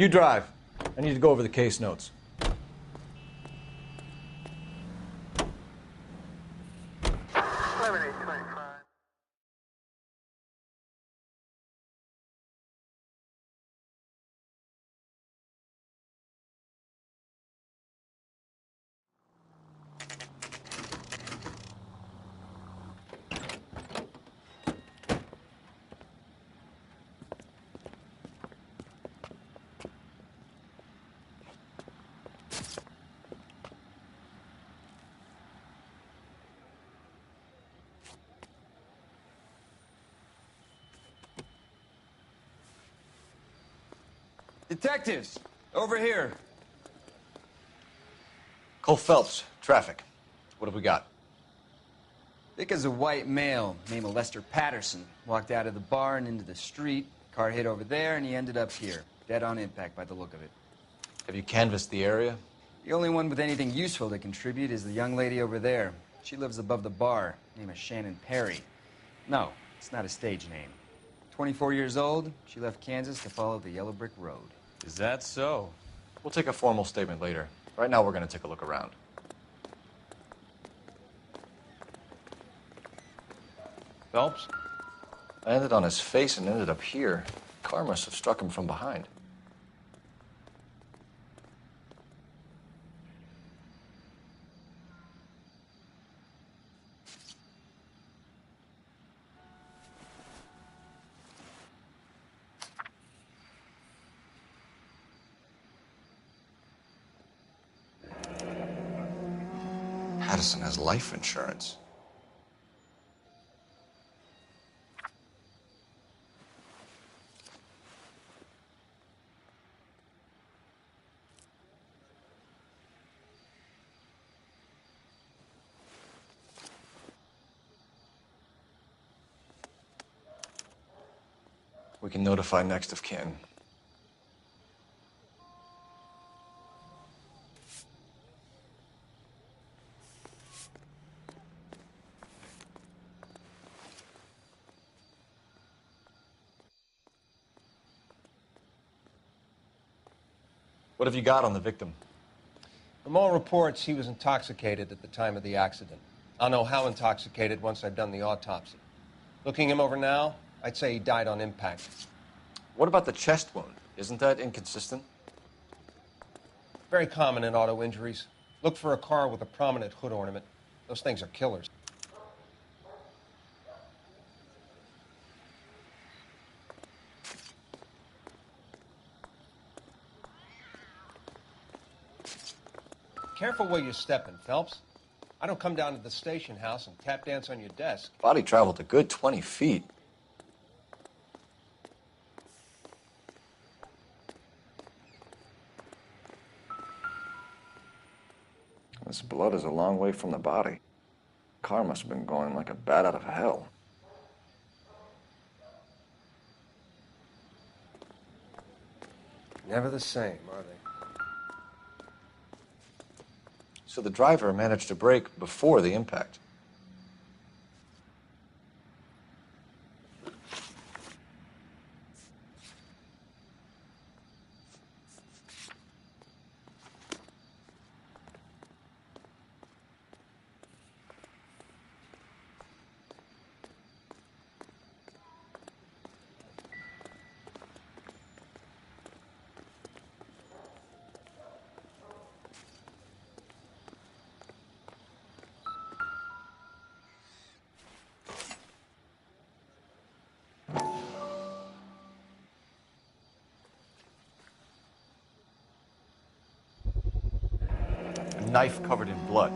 You drive. I need to go over the case notes. Detectives, over here. Cole Phelps, traffic. What have we got? Thick as a white male named Lester Patterson walked out of the bar and into the street. Car hit over there, and he ended up here, dead on impact by the look of it. Have you canvassed the area? The only one with anything useful to contribute is the young lady over there. She lives above the bar. Name is Shannon Perry. No, it's not a stage name. 24 years old, she left Kansas to follow the yellow brick road. Is that so? We'll take a formal statement later. Right now, we're going to take a look around. Phelps? I landed on his face and ended up here. Car must have struck him from behind. Patterson has life insurance. We can notify next of kin. What have you got on the victim? From all reports, he was intoxicated at the time of the accident. I'll know how intoxicated once I've done the autopsy. Looking him over now, I'd say he died on impact. What about the chest wound? Isn't that inconsistent? Very common in auto injuries. Look for a car with a prominent hood ornament. Those things are killers. Careful where you're stepping, Phelps. I don't come down to the station house and tap dance on your desk. Body traveled a good 20 feet. This blood is a long way from the body. Car must have been going like a bat out of hell. Never the same, are they? So the driver managed to brake before the impact. A knife covered in blood.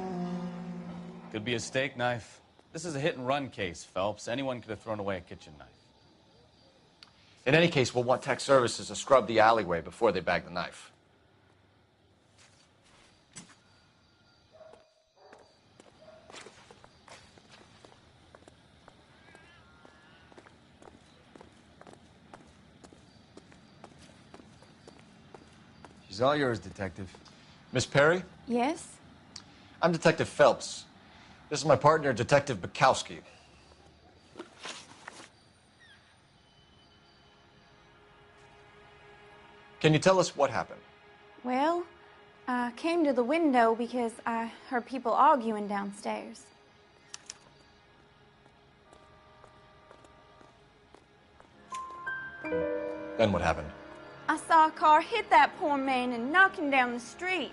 Could be a steak knife. This is a hit-and-run case, Phelps. Anyone could have thrown away a kitchen knife. In any case, we'll want tech services to scrub the alleyway before they bag the knife. She's all yours, Detective. Miss Perry? Yes? I'm Detective Phelps. This is my partner, Detective Bukowski. Can you tell us what happened? Well, I came to the window because I heard people arguing downstairs. Then what happened? I saw a car hit that poor man and knock him down the street.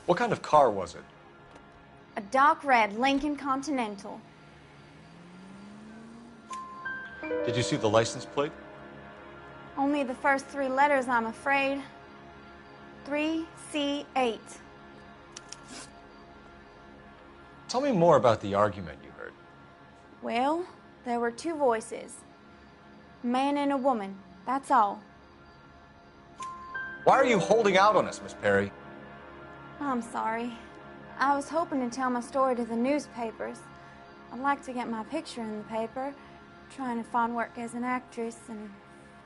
What kind of car was it? A dark red Lincoln Continental. Did you see the license plate? Only the first 3 letters, I'm afraid. 3C8. Tell me more about the argument you heard. Well, there were 2 voices. A man and a woman, that's all. Why are you holding out on us, Miss Perry? I'm sorry. I was hoping to tell my story to the newspapers. I'd like to get my picture in the paper. Trying to find work as an actress, and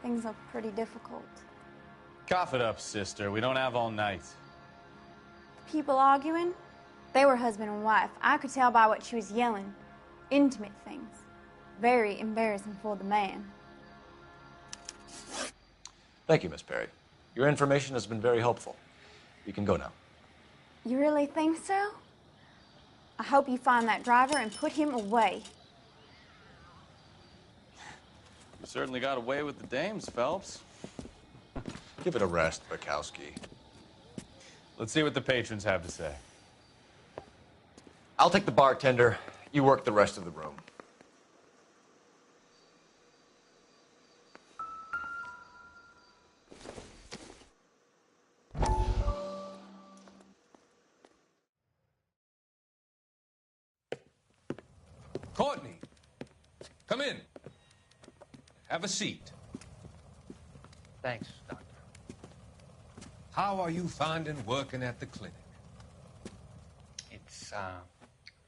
things are pretty difficult. Cough it up, sister. We don't have all night. People arguing? They were husband and wife. I could tell by what she was yelling. Intimate things. Very embarrassing for the man. Thank you, Miss Perry. Your information has been very helpful. You can go now. You really think so? I hope you find that driver and put him away. You certainly got away with the dames, Phelps. Give it a rest, Bukowski. Let's see what the patrons have to say. I'll take the bartender. You work the rest of the room. Courtney, come in. Have a seat. Thanks, Doctor. How are you finding working at the clinic? It's,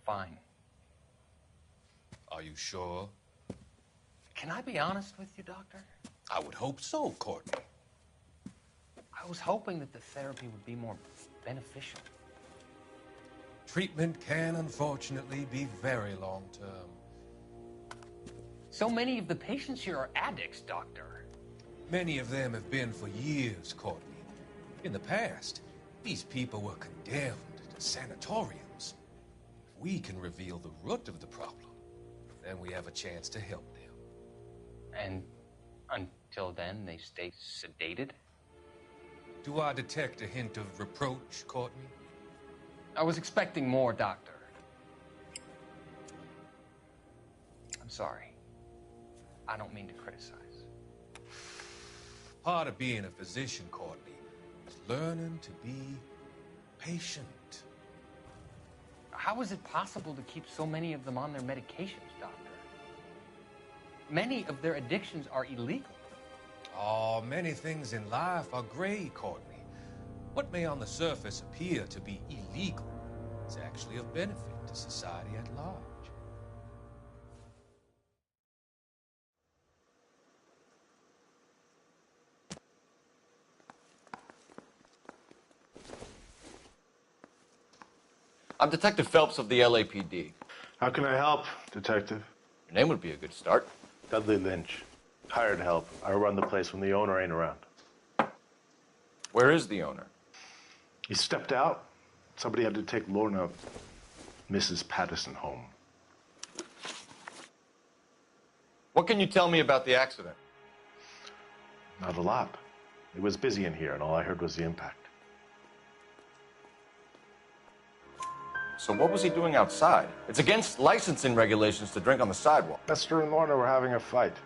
fine. Are you sure? Can I be honest with you, Doctor? I would hope so, Courtney. I was hoping that the therapy would be more beneficial. Treatment can, unfortunately, be very long-term. So many of the patients here are addicts, Doctor. Many of them have been for years, Courtney. In the past, these people were condemned to sanatoriums. If we can reveal the root of the problem, then we have a chance to help them. And until then, they stay sedated? Do I detect a hint of reproach, Courtney? I was expecting more, Doctor. I'm sorry. I don't mean to criticize. Part of being a physician, Courtney, is learning to be patient. How is it possible to keep so many of them on their medications, Doctor? Many of their addictions are illegal. Oh, many things in life are gray, Courtney. What may on the surface appear to be illegal is actually of benefit to society at large. I'm Detective Phelps of the LAPD. How can I help, Detective? Your name would be a good start. Dudley Lynch. Hired help. I run the place when the owner ain't around. Where is the owner? He stepped out. Somebody had to take Lorna, Mrs. Patterson, home. What can you tell me about the accident? Not a lot. It was busy in here, and all I heard was the impact. So what was he doing outside? It's against licensing regulations to drink on the sidewalk. Lester and Lorna were having a fight.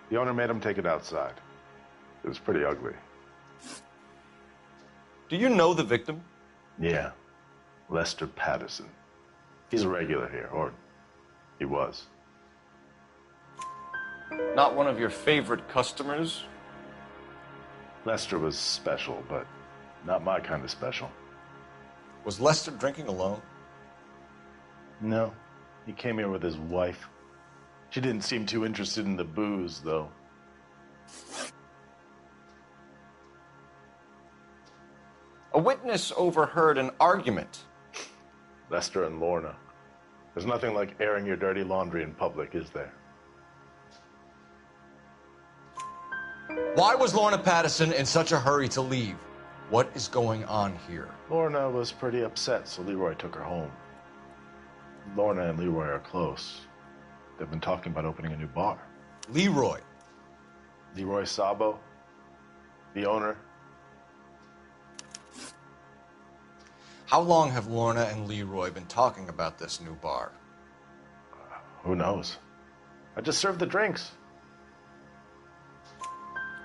The owner made him take it outside. It was pretty ugly. Do you know the victim? Yeah. Lester Patterson. He's a regular here, or he was. Not one of your favorite customers? Lester was special, but not my kind of special. Was Lester drinking alone? No. He came here with his wife. She didn't seem too interested in the booze, though. A witness overheard an argument. Lester and Lorna. There's nothing like airing your dirty laundry in public, is there? Why was Lorna Patterson in such a hurry to leave? What is going on here? Lorna was pretty upset, so Leroy took her home. Lorna and Leroy are close. They've been talking about opening a new bar. Leroy? Leroy Sabo, the owner. How long have Lorna and Leroy been talking about this new bar? Who knows? I just served the drinks.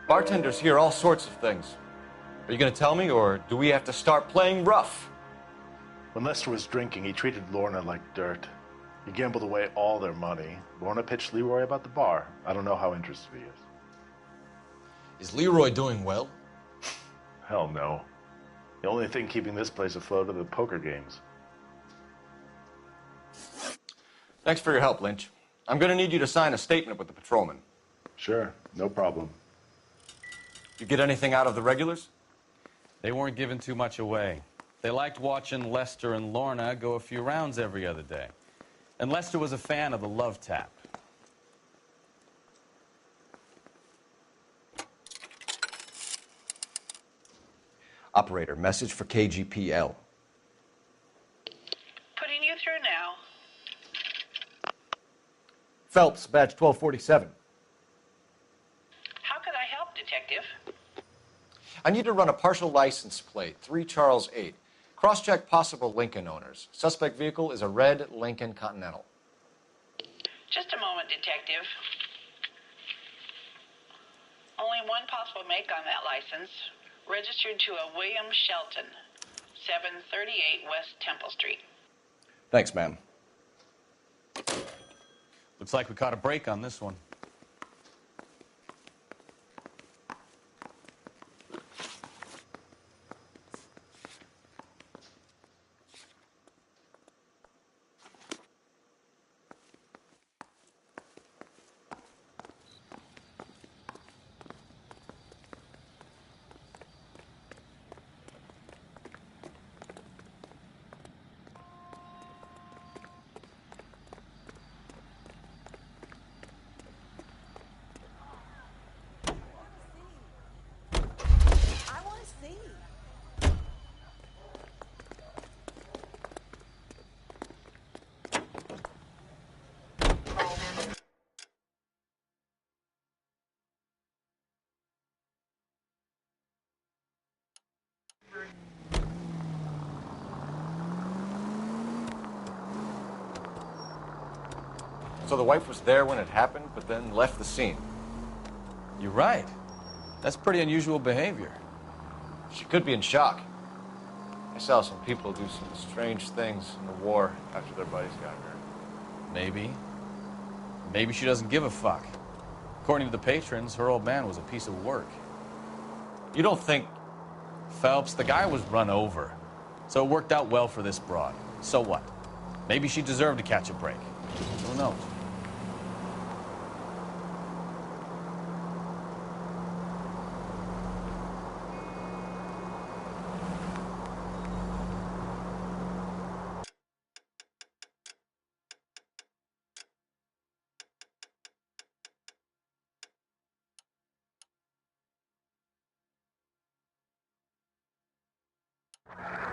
Bartenders hear all sorts of things. Are you going to tell me, or do we have to start playing rough? When Lester was drinking, he treated Lorna like dirt. He gambled away all their money. Lorna pitched Leroy about the bar. I don't know how interested he is. Is Leroy doing well? Hell no. The only thing keeping this place afloat are the poker games. Thanks for your help, Lynch. I'm going to need you to sign a statement with the patrolman. Sure, no problem. You get anything out of the regulars? They weren't giving too much away. They liked watching Lester and Lorna go a few rounds every other day. And Lester was a fan of the love tap. Operator, message for KGPL. Putting you through now. Phelps, badge 1247. How could I help, Detective? I need to run a partial license plate, 3 Charles 8. Cross-check possible Lincoln owners. Suspect vehicle is a red Lincoln Continental. Just a moment, Detective. Only one possible make on that license. Registered to a William Shelton, 738 West Temple Street. Thanks, ma'am. Looks like we caught a break on this one. So the wife was there when it happened, but then left the scene. You're right. That's pretty unusual behavior. She could be in shock. I saw some people do some strange things in the war after their buddies got hurt. Maybe. Maybe she doesn't give a fuck. According to the patrons, her old man was a piece of work. You don't think... Phelps, the guy was run over. So it worked out well for this broad. So what? Maybe she deserved to catch a break. Who knows?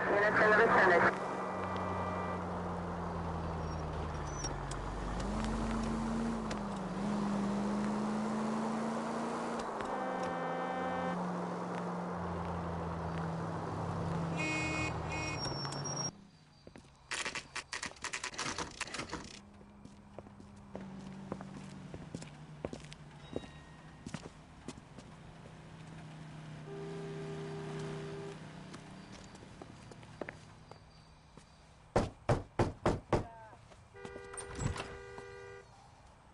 Units in the vicinity.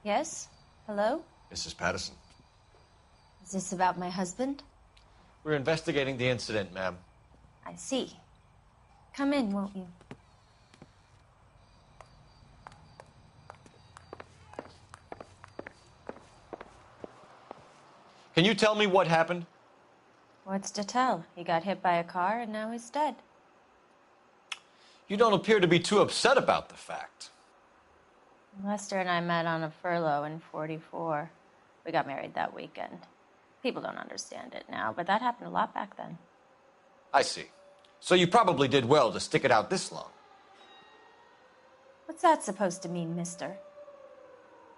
Yes? Hello? Mrs. Patterson. Is this about my husband? We're investigating the incident, ma'am. I see. Come in, won't you? Can you tell me what happened? What's to tell? He got hit by a car and now he's dead. You don't appear to be too upset about the fact. Lester and I met on a furlough in '44. We got married that weekend. People don't understand it now, but that happened a lot back then. I see. So you probably did well to stick it out this long. What's that supposed to mean, mister?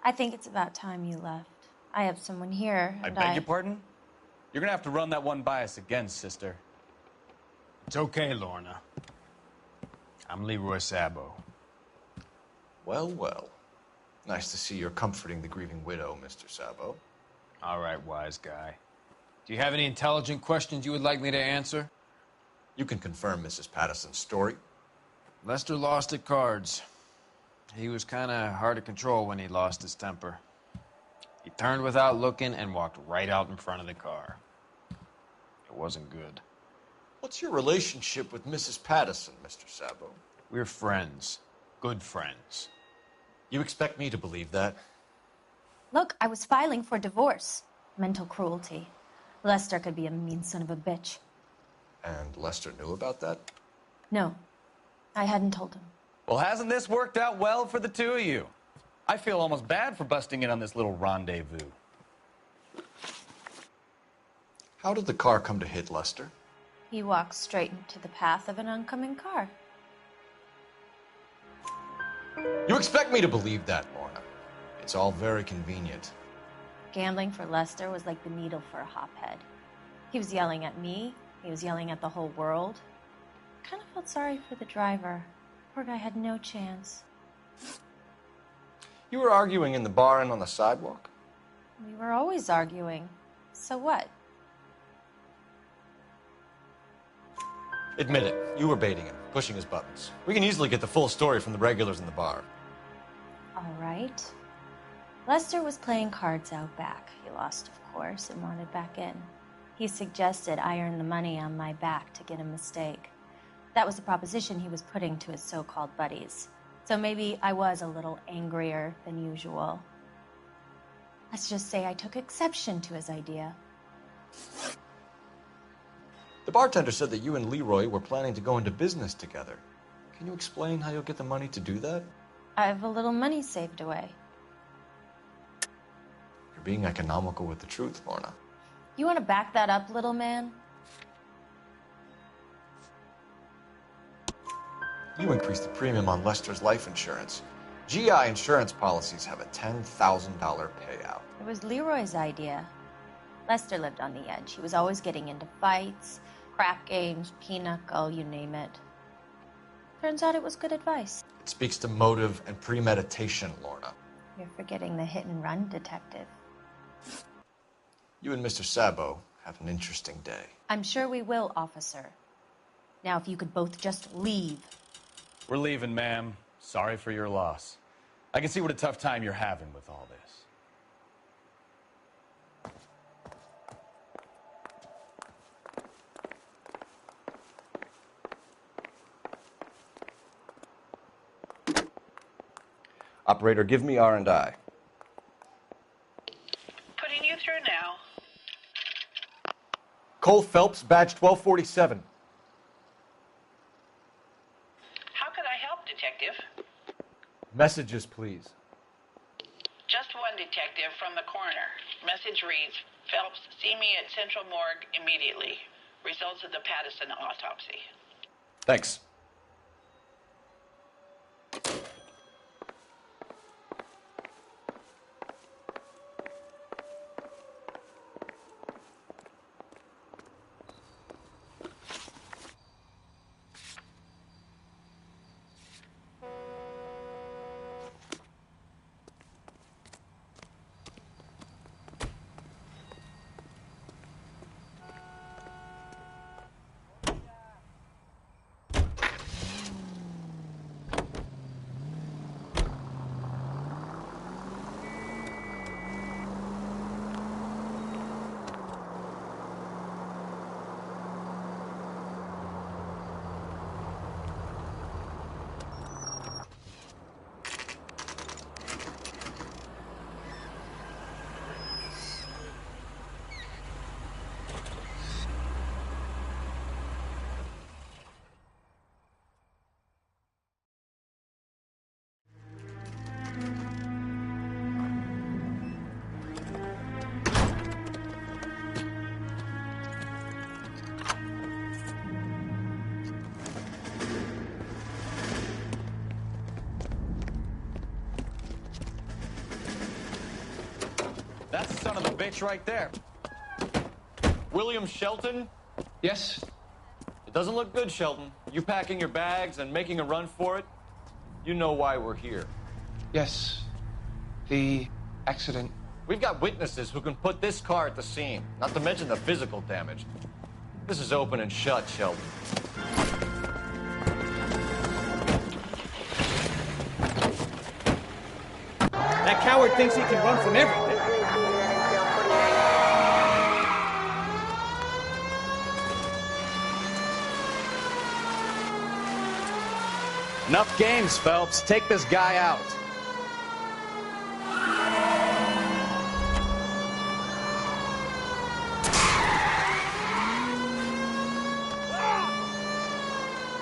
I think it's about time you left. I have someone here, I and beg your pardon? You're gonna have to run that one by us again, sister. It's okay, Lorna. I'm Leroy Sabo. Well, well. Nice to see you're comforting the grieving widow, Mr. Sabo. All right, wise guy. Do you have any intelligent questions you would like me to answer? You can confirm Mrs. Patterson's story. Lester lost at cards. He was kind of hard to control when he lost his temper. He turned without looking and walked right out in front of the car. It wasn't good. What's your relationship with Mrs. Patterson, Mr. Sabo? We're friends. Good friends. You expect me to believe that? Look, I was filing for divorce. Mental cruelty. Lester could be a mean son of a bitch. And Lester knew about that? No, I hadn't told him. Well, hasn't this worked out well for the two of you? I feel almost bad for busting in on this little rendezvous. How did the car come to hit Lester? He walked straight into the path of an oncoming car. You expect me to believe that, Lorna? It's all very convenient. Gambling for Lester was like the needle for a hophead. He was yelling at me. He was yelling at the whole world. I kind of felt sorry for the driver. Poor guy had no chance. You were arguing in the bar and on the sidewalk? We were always arguing. So what? Admit it, you were baiting him, pushing his buttons. We can easily get the full story from the regulars in the bar. All right. Lester was playing cards out back. He lost, of course, and wanted back in. He suggested I earn the money on my back to get a mistake. That was the proposition he was putting to his so-called buddies. So maybe I was a little angrier than usual. Let's just say I took exception to his idea. The bartender said that you and Leroy were planning to go into business together. Can you explain how you'll get the money to do that? I have a little money saved away. You're being economical with the truth, Lorna. You want to back that up, little man? You increased the premium on Lester's life insurance. GI insurance policies have a $10,000 payout. It was Leroy's idea. Lester lived on the edge. He was always getting into fights, crack games, pinochle, you name it. Turns out it was good advice. It speaks to motive and premeditation, Lorna. You're forgetting the hit-and-run detective. You and Mr. Sabo have an interesting day. I'm sure we will, officer. Now, if you could both just leave. We're leaving, ma'am. Sorry for your loss. I can see what a tough time you're having with all this. Operator, give me R&I. Putting you through now. Cole Phelps, badge 1247. How could I help, Detective? Messages, please. Just one detective from the coroner. Message reads, Phelps, see me at Central Morgue immediately. Results of the Patterson autopsy. Thanks. bitch right there. William Shelton? Yes? It doesn't look good, Shelton. You packing your bags and making a run for it? You know why we're here. Yes. The accident. We've got witnesses who can put this car at the scene, not to mention the physical damage. This is open and shut, Shelton. That coward thinks he can run from everything. Enough games, Phelps. Take this guy out.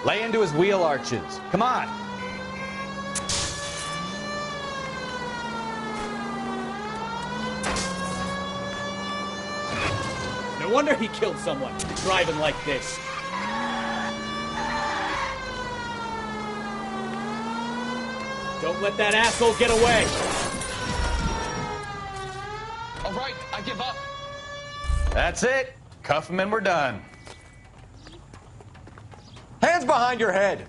Lay into his wheel arches. Come on. No wonder he killed someone, driving like this. Don't let that asshole get away. All right, I give up. That's it. Cuff him and we're done. Hands behind your head!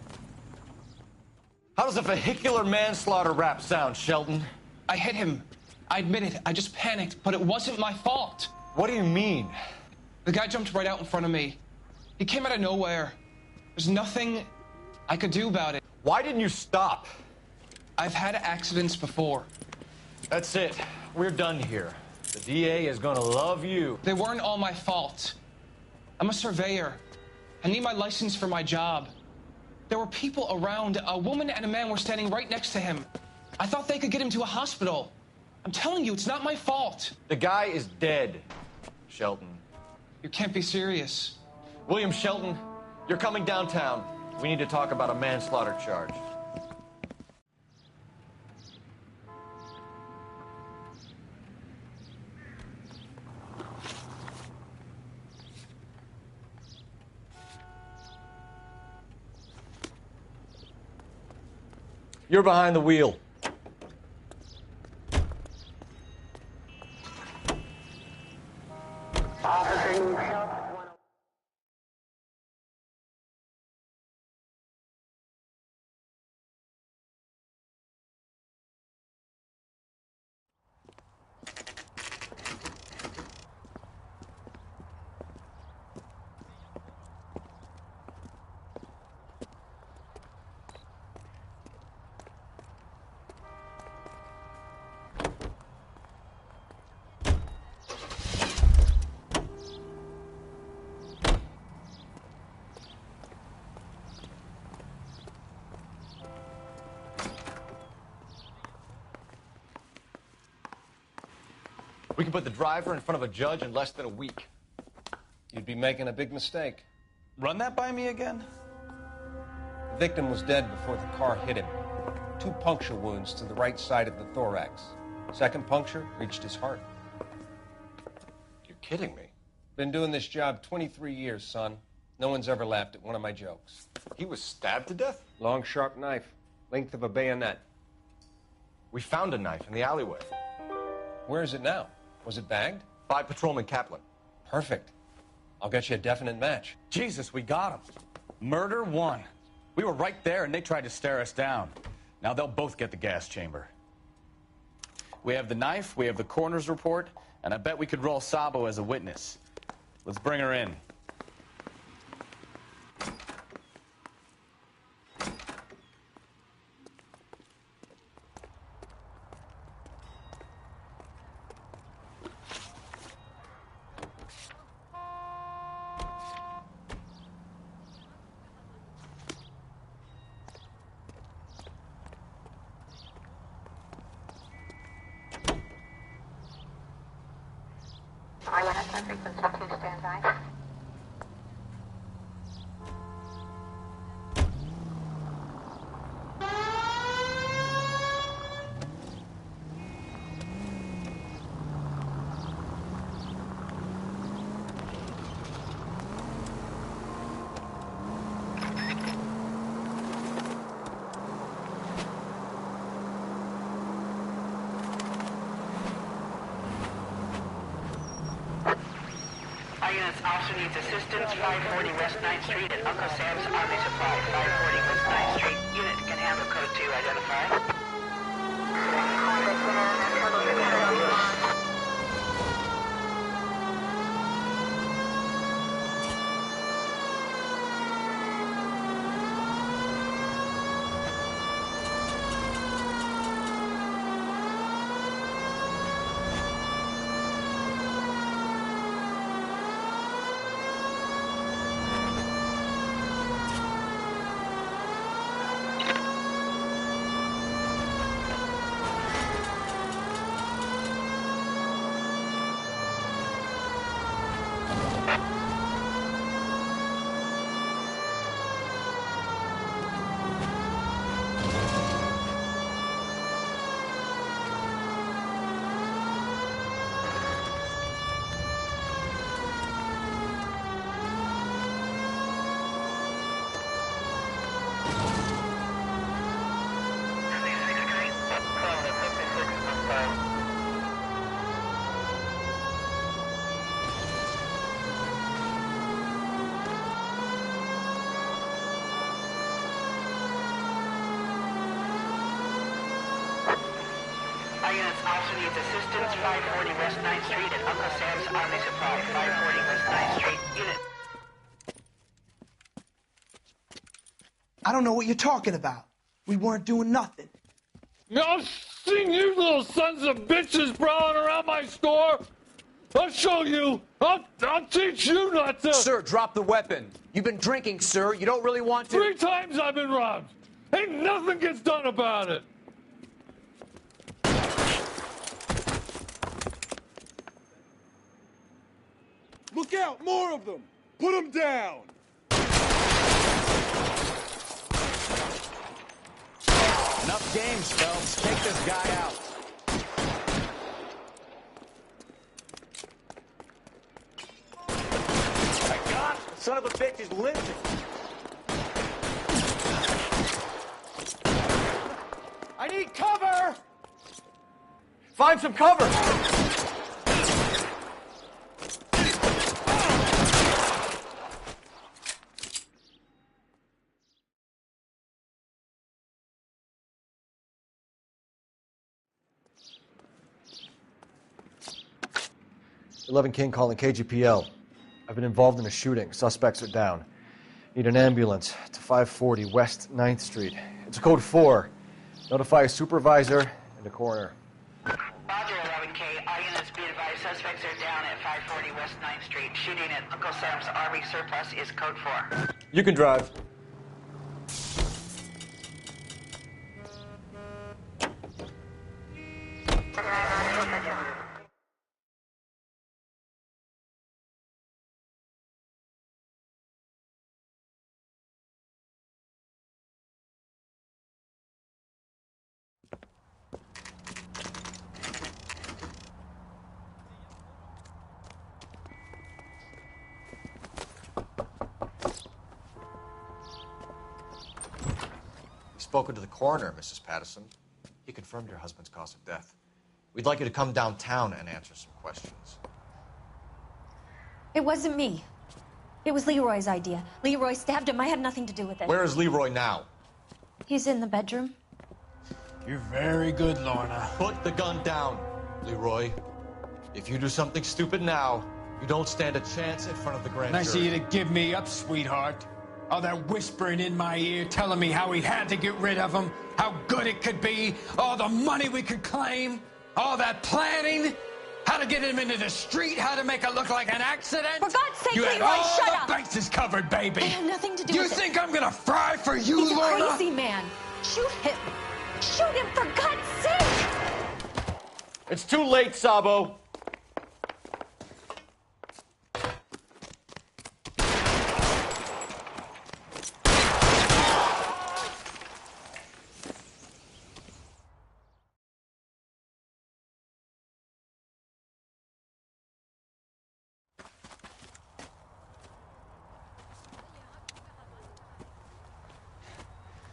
How does a vehicular manslaughter rap sound, Shelton? I hit him. I admit it. I just panicked, but it wasn't my fault. What do you mean? The guy jumped right out in front of me. He came out of nowhere. There's nothing I could do about it. Why didn't you stop? I've had accidents before. That's it. We're done here. The DA is gonna love you. They weren't all my fault. I'm a surveyor. I need my license for my job. There were people around. A woman and a man were standing right next to him. I thought they could get him to a hospital. I'm telling you, it's not my fault. The guy is dead, Shelton. You can't be serious. William Shelton, you're coming downtown. We need to talk about a manslaughter charge. You're behind the wheel. We can put the driver in front of a judge in less than a week. You'd be making a big mistake. Run that by me again? The victim was dead before the car hit him. 2 puncture wounds to the right side of the thorax. Second puncture reached his heart. You're kidding me. Been doing this job 23 years, son. No one's ever laughed at one of my jokes. He was stabbed to death? Long, sharp knife. Length of a bayonet. We found a knife in the alleyway. Where is it now? Was it bagged? By Patrolman Kaplan. Perfect. I'll get you a definite match. Jesus, we got him. Murder 1. We were right there and they tried to stare us down. Now they'll both get the gas chamber. We have the knife, we have the coroner's report, and I bet we could roll Sabo as a witness. Let's bring her in. units also needs assistance. 540 West 9th Street at Uncle Sam's Army Supply. 540 West 9th Street. Unit can handle code 2. Identify. Units also needs assistance. 540 West 9th Street at Uncle Sam's Army Supply. 540 West 9th Street. Unit. I don't know what you're talking about. We weren't doing nothing. I've seen you little sons of bitches prowling around my store. I'll show you. I'll teach you not to. Sir, drop the weapon. You've been drinking, sir. You don't really want to. 3 times I've been robbed. Ain't nothing gets done about it. Look out! More of them! Put them down! Enough games, Phelps. Take this guy out. My God, the son of a bitch is limping. I need cover! Find some cover! 11 King calling KGPL. I've been involved in a shooting. Suspects are down. Need an ambulance to 540 West 9th Street. It's code 4. Notify a supervisor and a coroner. Roger, 11K. All units be advised. Suspects are down at 540 West 9th Street. Shooting at Uncle Sam's Army Surplus is code 4. You can drive. Spoken to the coroner, Mrs. Patterson. He confirmed your husband's cause of death. We'd like you to come downtown and answer some questions. It wasn't me. It was Leroy's idea. Leroy stabbed him. I had nothing to do with it. Where is Leroy now? He's in the bedroom. You're very good, Lorna. Put the gun down, Leroy. If you do something stupid now, you don't stand a chance in front of the grand Nice of jury. you to give me up, sweetheart. All that whispering in my ear, telling me how we had to get rid of him, how good it could be, all the money we could claim, all that planning, how to get him into the street, how to make it look like an accident. For God's sake, you had Leroy, all shut the up. bases covered, baby. I had nothing to do You with it. think I'm gonna fry for you, He's Lorna? a crazy man. Shoot him. Shoot him, for God's sake. It's too late, Sabo.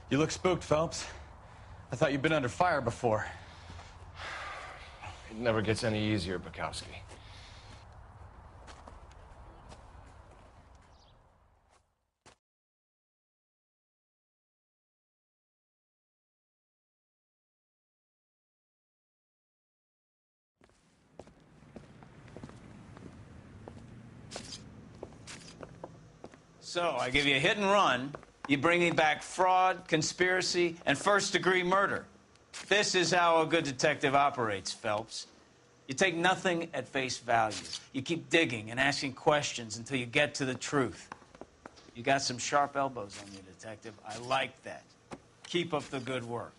You look spooked, Phelps. I thought you'd been under fire before. It never gets any easier, Bukowski. So, I give you a hit and run. You bring me back fraud, conspiracy, and first-degree murder. This is how a good detective operates, Phelps. You take nothing at face value. You keep digging and asking questions until you get to the truth. You got some sharp elbows on you, detective. I like that. Keep up the good work.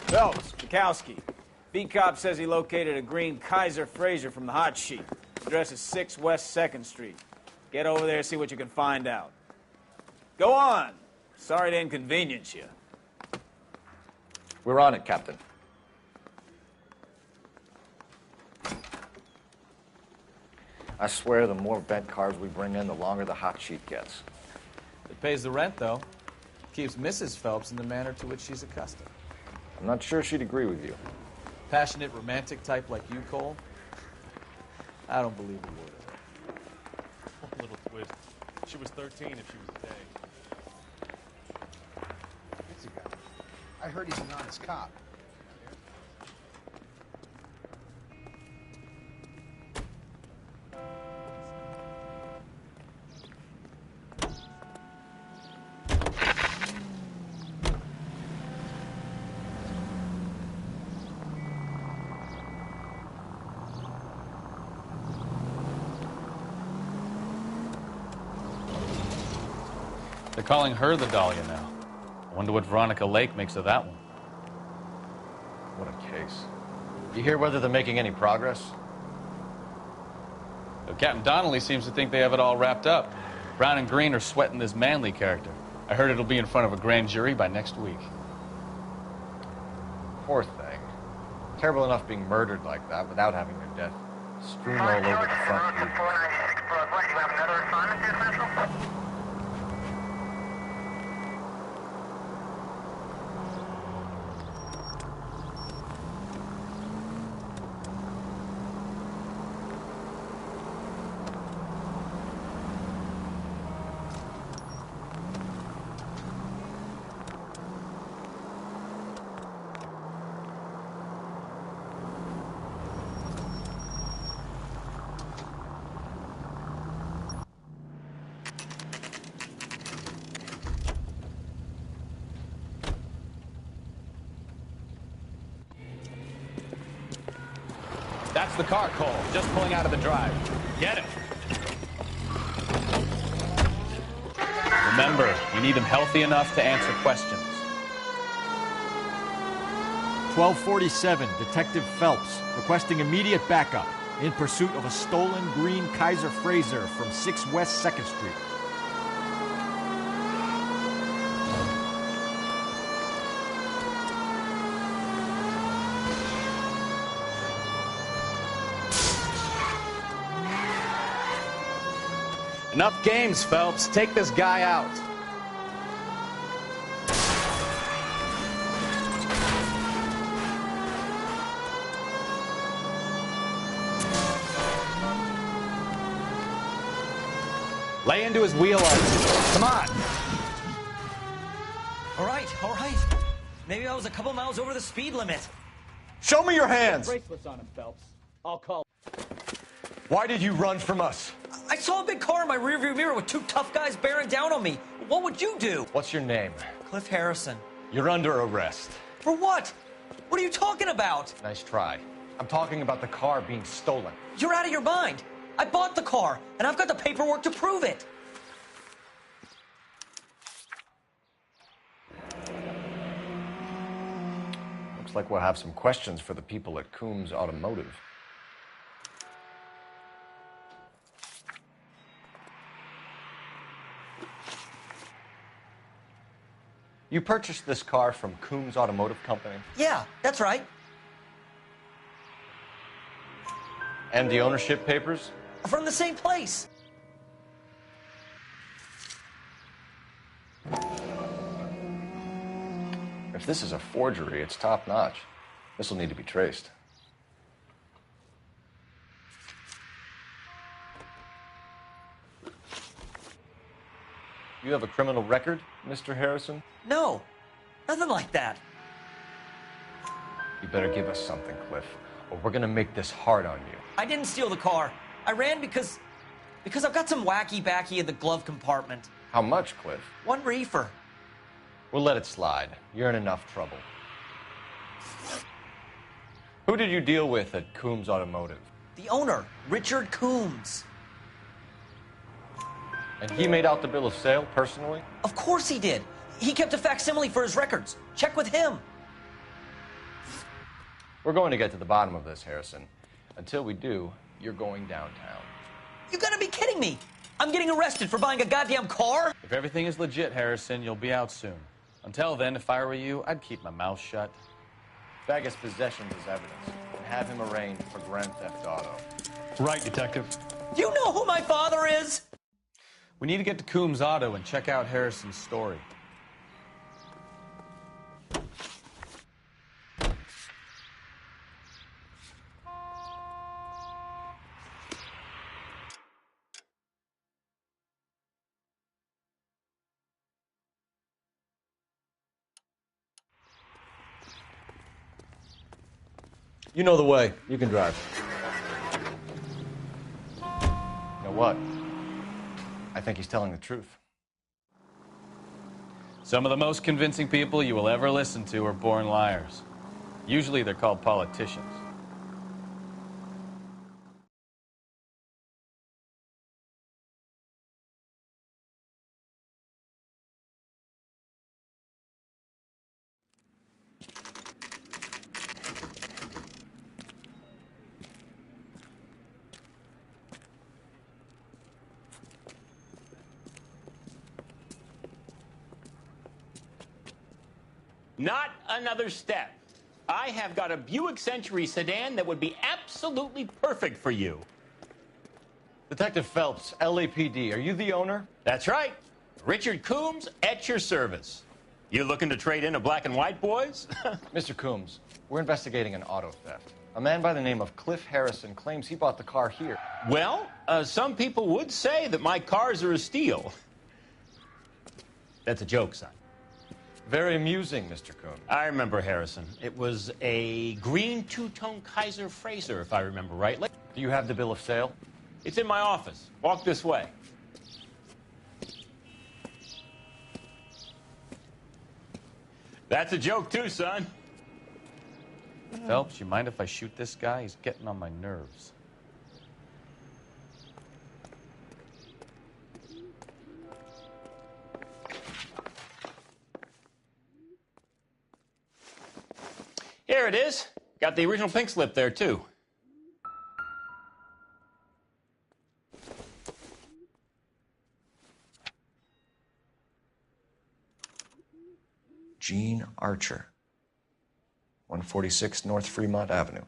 Phelps, Bukowski. Beat cop says he located a green Kaiser Fraser from the hot sheet. Address is 6 West 2nd Street. Get over there, see what you can find out. Go on. Sorry to inconvenience you. We're on it, Captain. I swear the more bent cars we bring in, the longer the hot sheet gets. It pays the rent, though. Keeps Mrs. Phelps in the manner to which she's accustomed. I'm not sure she'd agree with you. Passionate, romantic type like you, Cole? I don't believe a word of it. A little twist. She was 13 if she was a day. What's he got? I heard he's an honest cop. They're calling her the Dahlia now. I wonder what Veronica Lake makes of that one. What a case. You hear whether they're making any progress? Well, Captain Donnelly seems to think they have it all wrapped up. Brown and Green are sweating this Manley character. I heard it'll be in front of a grand jury by next week. Poor thing. Terrible enough being murdered like that without having their death strewn all over the front page. That's the car, Cole. Just pulling out of the drive. Get it. Remember, we need him healthy enough to answer questions. 1247, Detective Phelps, requesting immediate backup in pursuit of a stolen green Kaiser Fraser from 6 West 2nd Street. Enough games, Phelps. Take this guy out. Lay into his wheel arch. Come on. All right. Maybe I was a couple miles over the speed limit. Show me your hands. Bracelets on him, Phelps. I'll call. Why did you run from us? I saw a big car in my rearview mirror with 2 tough guys bearing down on me. What would you do? What's your name? Cliff Harrison. You're under arrest. For what? What are you talking about? Nice try. I'm talking about the car being stolen. You're out of your mind. I bought the car, and I've got the paperwork to prove it. Looks like we'll have some questions for the people at Coombs Automotive. You purchased this car from Coombs Automotive Company? Yeah, that's right. And the ownership papers? From the same place. If this is a forgery, it's top-notch. This will need to be traced. You have a criminal record, Mr. Harrison? No, nothing like that. You better give us something, Cliff, or we're gonna make this hard on you. I didn't steal the car. I ran because I've got some wacky backy in the glove compartment. How much, Cliff? 1 reefer. We'll let it slide. You're in enough trouble. Who did you deal with at Coombs Automotive? The owner, Richard Coombs. And he made out the bill of sale personally? Of course he did. He kept a facsimile for his records. Check with him. We're going to get to the bottom of this, Harrison. Until we do, you're going downtown. You gotta be kidding me. I'm getting arrested for buying a goddamn car? If everything is legit, Harrison, you'll be out soon. Until then, if I were you, I'd keep my mouth shut. Bag his possessions as evidence and have him arraigned for grand theft auto. Right, Detective. Do you know who my father is? We need to get to Coombs Auto and check out Harrison's story. You know the way. You can drive. You know what? I think he's telling the truth. Some of the most convincing people you will ever listen to are born liars. Usually they're called politicians. Not another step. I have got a Buick Century sedan that would be absolutely perfect for you. Detective Phelps, LAPD, are you the owner? That's right. Richard Coombs at your service. You looking to trade in a black and white, boys? Mr. Coombs, we're investigating an auto theft. A man by the name of Cliff Harrison claims he bought the car here. Well, some people would say that my cars are a steal. That's a joke, son. Very amusing, Mr. Coombs. I remember Harrison. It was a green two-tone Kaiser Frazer, if I remember right. Do you have the bill of sale? It's in my office. Walk this way. That's a joke, too, son. Phelps, you mind if I shoot this guy? He's getting on my nerves. Here it is. Got the original pink slip there, too. Gene Archer, 146 North Fremont Avenue.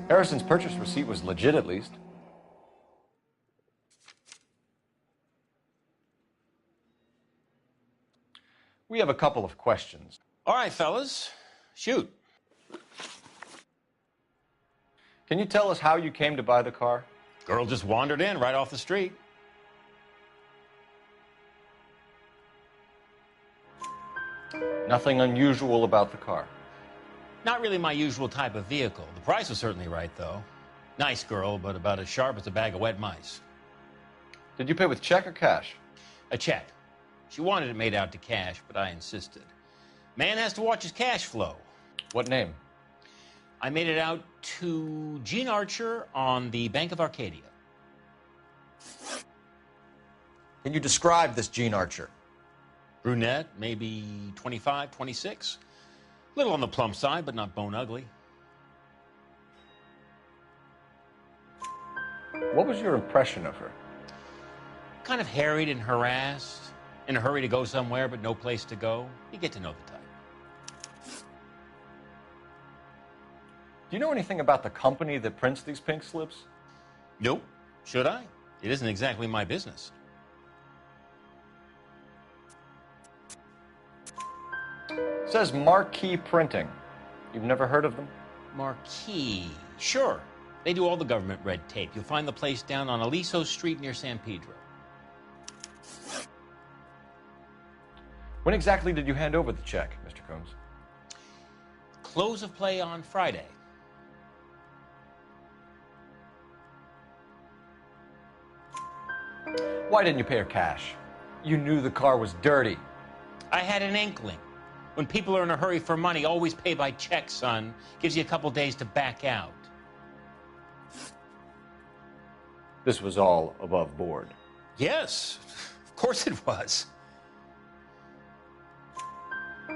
Harrison's purchase receipt was legit, at least. We have a couple of questions. All right, fellas. Shoot. Can you tell us how you came to buy the car? Girl just wandered in right off the street. Nothing unusual about the car. Not really my usual type of vehicle. The price was certainly right, though. Nice girl, but about as sharp as a bag of wet mice. Did you pay with check or cash? A check. She wanted it made out to cash, but I insisted. Man has to watch his cash flow. What name? I made it out to Gene Archer on the Bank of Arcadia. Can you describe this Gene Archer? Brunette, maybe 25, 26. Little on the plump side, but not bone ugly. What was your impression of her? Kind of harried and harassed, in a hurry to go somewhere, but no place to go. You get to know the type. Do you know anything about the company that prints these pink slips? Nope. Should I? It isn't exactly my business. It says Marquee Printing. You've never heard of them? Marquee. Sure. They do all the government red tape. You'll find the place down on Aliso Street near San Pedro. When exactly did you hand over the check, Mr. Combs? Close of play on Friday. Why didn't you pay her cash? You knew the car was dirty. I had an inkling. When people are in a hurry for money, always pay by check, son. Gives you a couple days to back out. This was all above board. Yes, of course it was.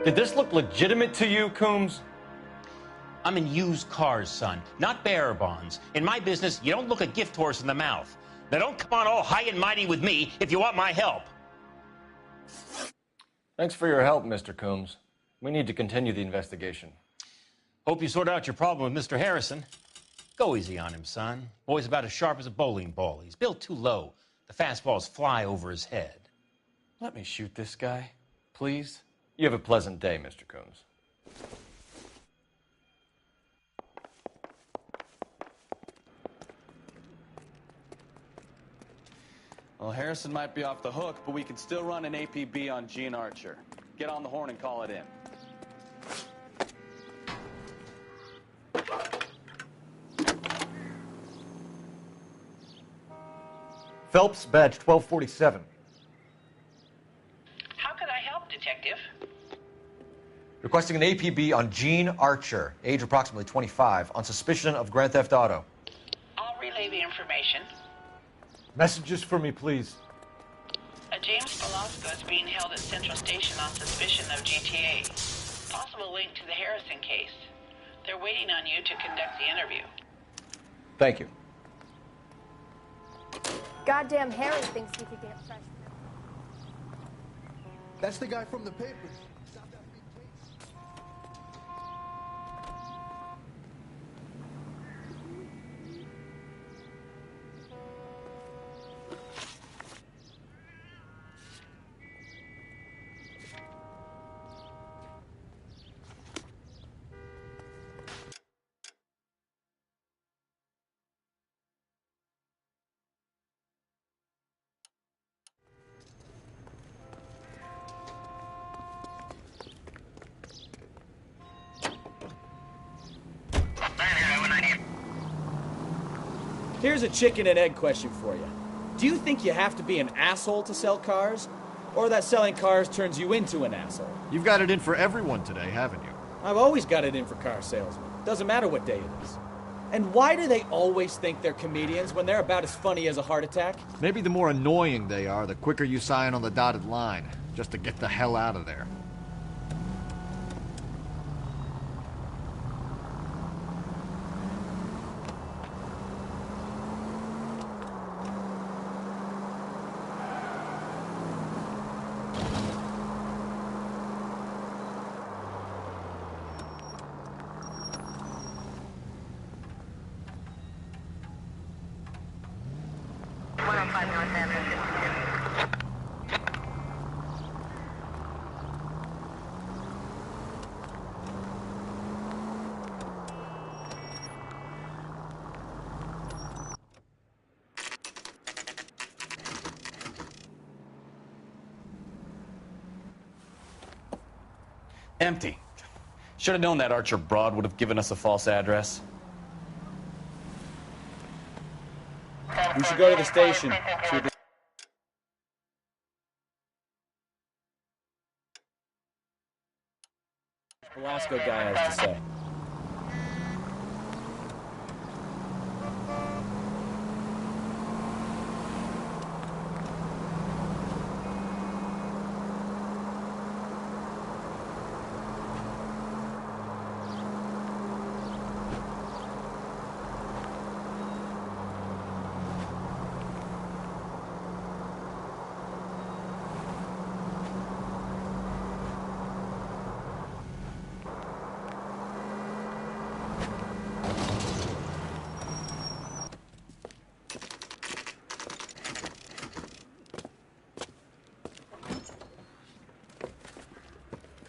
Did this look legitimate to you, Coombs? I'm in used cars, son, not bearer bonds. In my business, you don't look a gift horse in the mouth. Now don't come on all high and mighty with me if you want my help. Thanks for your help, Mr. Coombs. We need to continue the investigation. Hope you sort out your problem with Mr. Harrison. Go easy on him, son. Boy's about as sharp as a bowling ball. He's built too low. The fastballs fly over his head. Let me shoot this guy, please. You have a pleasant day, Mr. Coombs. Well, Harrison might be off the hook, but we can still run an APB on Gene Archer. Get on the horn and call it in. Phelps, badge 1247. How could I help, Detective? Requesting an APB on Gene Archer, age approximately 25, on suspicion of grand theft auto. I'll relay the information. Messages for me, please. A James Velasco is being held at Central Station on suspicion of GTA. Possible link to the Harrison case. They're waiting on you to conduct the interview. Thank you. Goddamn Harry thinks he could get fresh. That's the guy from the papers. Here's a chicken and egg question for you. Do you think you have to be an asshole to sell cars? Or that selling cars turns you into an asshole? You've got it in for everyone today, haven't you? I've always got it in for car salesmen. Doesn't matter what day it is. And why do they always think they're comedians when they're about as funny as a heart attack? Maybe the more annoying they are, the quicker you sign on the dotted line, just to get the hell out of there. Empty. Should have known that Archer broad would have given us a false address. We should go to the station. See what the Velasco guy has to say.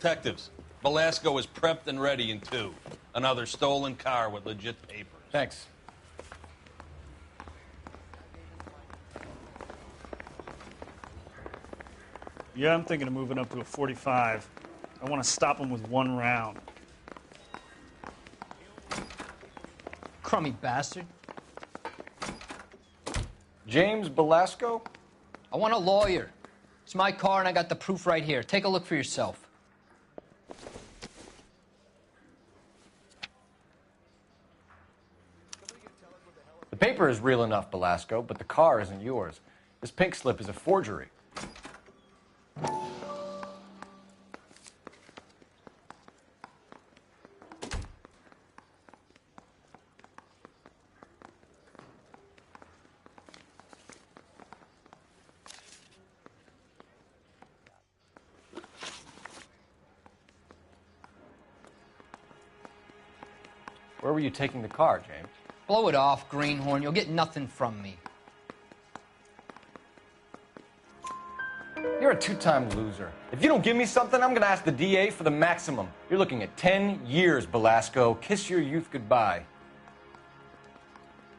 Detectives, Velasco is prepped and ready in 2. Another stolen car with legit papers. Thanks. Yeah, I'm thinking of moving up to a 45. I want to stop him with 1 round. Crummy bastard. James Velasco? I want a lawyer. It's my car and I got the proof right here. Take a look for yourself. The paper is real enough, Velasco, but the car isn't yours. This pink slip is a forgery. Where were you taking the car, James? Blow it off, greenhorn. You'll get nothing from me. You're a 2-time loser. If you don't give me something, I'm gonna ask the DA for the maximum. You're looking at 10 years, Velasco. Kiss your youth goodbye.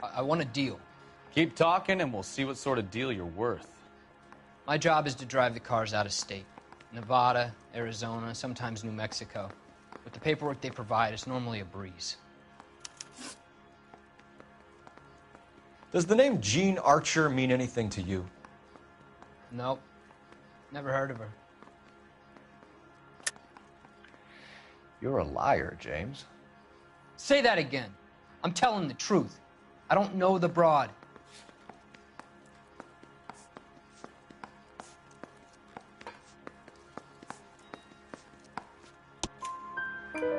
I want a deal. Keep talking and we'll see what sort of deal you're worth. My job is to drive the cars out of state. Nevada, Arizona, sometimes New Mexico. With the paperwork they provide, it's normally a breeze. Does the name Jean Archer mean anything to you? Nope. Never heard of her. You're a liar, James. Say that again. I'm telling the truth. I don't know the broad.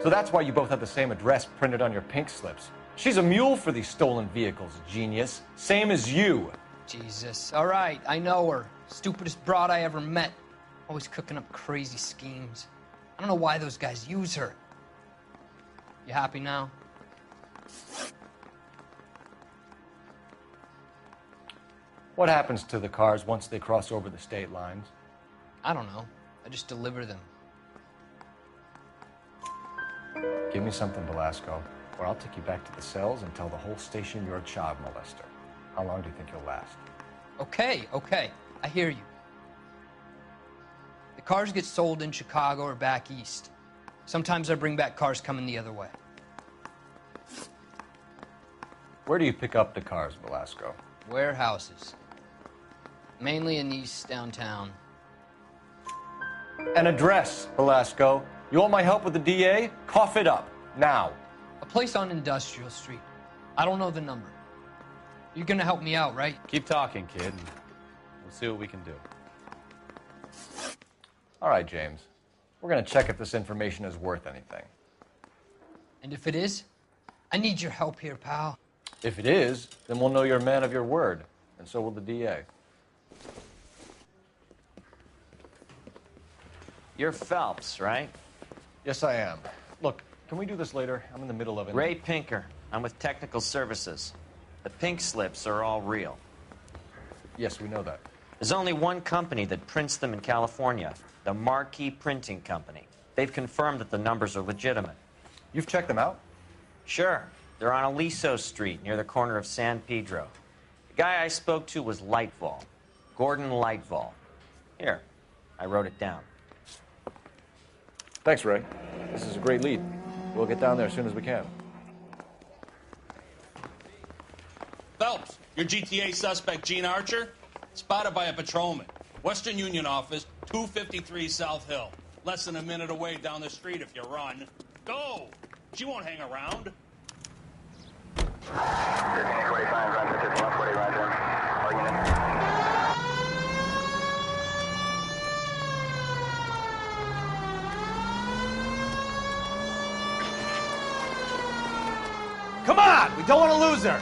So that's why you both have the same address printed on your pink slips. She's a mule for these stolen vehicles, genius. Same as you. Jesus. All right, I know her. Stupidest broad I ever met. Always cooking up crazy schemes. I don't know why those guys use her. You happy now? What happens to the cars once they cross over the state lines? I don't know. I just deliver them. Give me something, Velasco, or I'll take you back to the cells and tell the whole station you're a child molester. How long do you think you'll last? Okay. I hear you. The cars get sold in Chicago or back east. Sometimes I bring back cars coming the other way. Where do you pick up the cars, Velasco? Warehouses. Mainly in East downtown. An address, Velasco. You want my help with the DA? Cough it up, now. A place on Industrial Street. I don't know the number. You're gonna help me out, right? Keep talking, kid, and we'll see what we can do. All right, James. We're gonna check if this information is worth anything. And if it is, I need your help here, pal. If it is, then we'll know you're a man of your word, and so will the DA. You're Phelps, right? Yes, I am. Look, can we do this later? I'm in the middle of it. Ray Pinker. I'm with Technical Services. The pink slips are all real. Yes, we know that. There's only one company that prints them in California, the Marquee Printing Company. They've confirmed that the numbers are legitimate. You've checked them out? Sure. They're on Aliso Street, near the corner of San Pedro. The guy I spoke to was Lightval. Gordon Lightval. Here, I wrote it down. Thanks, Ray. This is a great lead. We'll get down there as soon as we can. Phelps, your GTA suspect, Jean Archer, spotted by a patrolman. Western Union office, 253 South Hill. Less than a minute away down the street if you run. Go! She won't hang around. Come on! We don't want to lose her!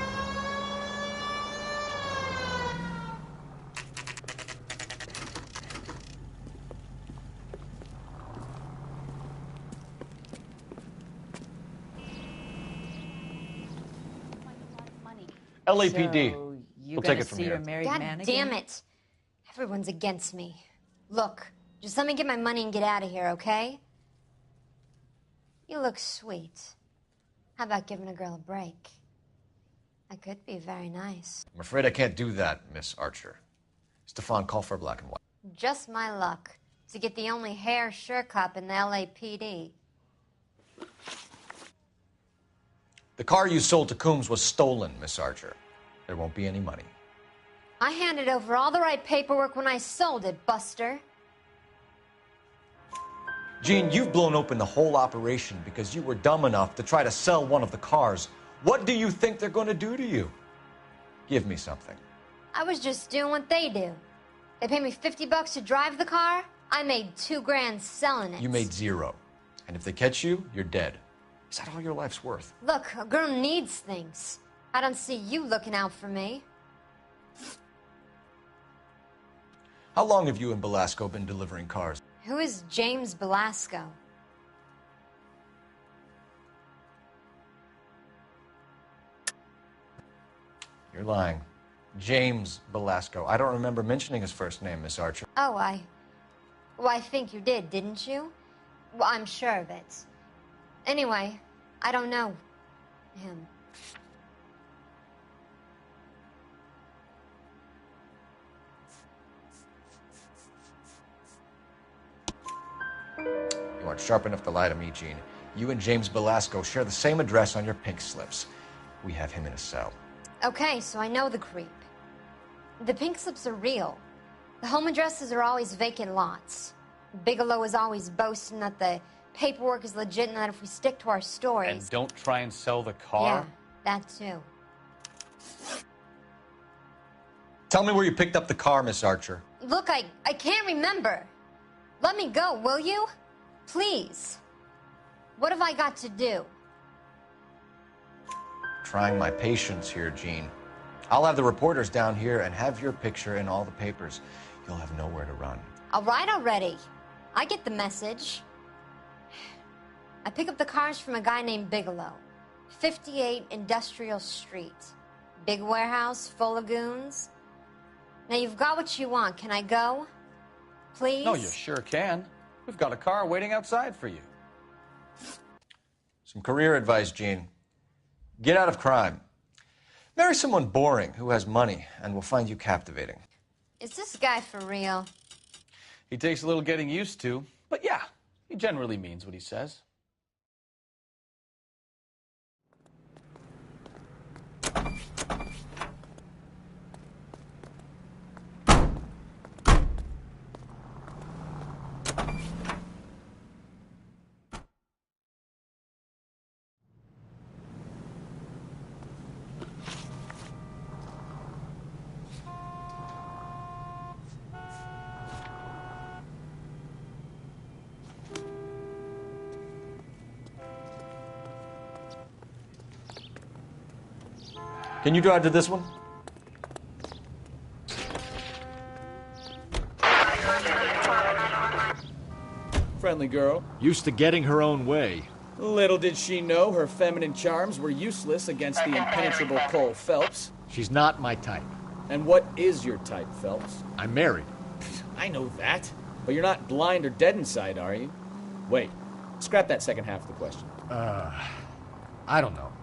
LAPD. So you We'll gonna take it from see here. your married God man damn again? it. Everyone's against me. Look, just let me get my money and get out of here, okay? You look sweet. How about giving a girl a break? That could be very nice. I'm afraid I can't do that, Miss Archer. Stefan, call for black and white. Just my luck to get the only hair sure cop in the LAPD. The car you sold to Coombs was stolen, Miss Archer. There won't be any money. I handed over all the right paperwork when I sold it, Buster. Jean, you've blown open the whole operation because you were dumb enough to try to sell one of the cars. What do you think they're going to do to you? Give me something. I was just doing what they do. They paid me $50 to drive the car. I made $2 grand selling it. You made zero. And if they catch you, you're dead. Is that all your life's worth? Look, a girl needs things. I don't see you looking out for me. How long have you and Belasco been delivering cars? Who is James Belasco? You're lying. James Belasco. I don't remember mentioning his first name, Miss Archer. Oh, well, I think you did, didn't you? Well, I'm sure of it. Anyway, I don't know him. You aren't sharp enough to lie to me, Jean. You and James Belasco share the same address on your pink slips. We have him in a cell. Okay, so I know the creep. The pink slips are real. The home addresses are always vacant lots. Bigelow is always boasting that the paperwork is legit and that if we stick to our stories... And don't try and sell the car? Yeah, that too. Tell me where you picked up the car, Miss Archer. Look, I can't remember. Let me go, will you? Please. What have I got to do? Trying my patience here, Jean. I'll have the reporters down here and have your picture in all the papers. You'll have nowhere to run. All right already. I get the message. I pick up the cars from a guy named Bigelow. 58 Industrial Street. Big warehouse, full of goons. Now you've got what you want. Can I go? Please? No, you sure can. We've got a car waiting outside for you. Some career advice, Jean. Get out of crime. Marry someone boring who has money and will find you captivating. Is this guy for real? He takes a little getting used to, but yeah, he generally means what he says. Can you drive to this one? Friendly girl. Used to getting her own way. Little did she know her feminine charms were useless against the impenetrable Cole Phelps. She's not my type. And what is your type, Phelps? I'm married. I know that. But you're not blind or dead inside, are you? Wait. Scrap that second half of the question. I don't know.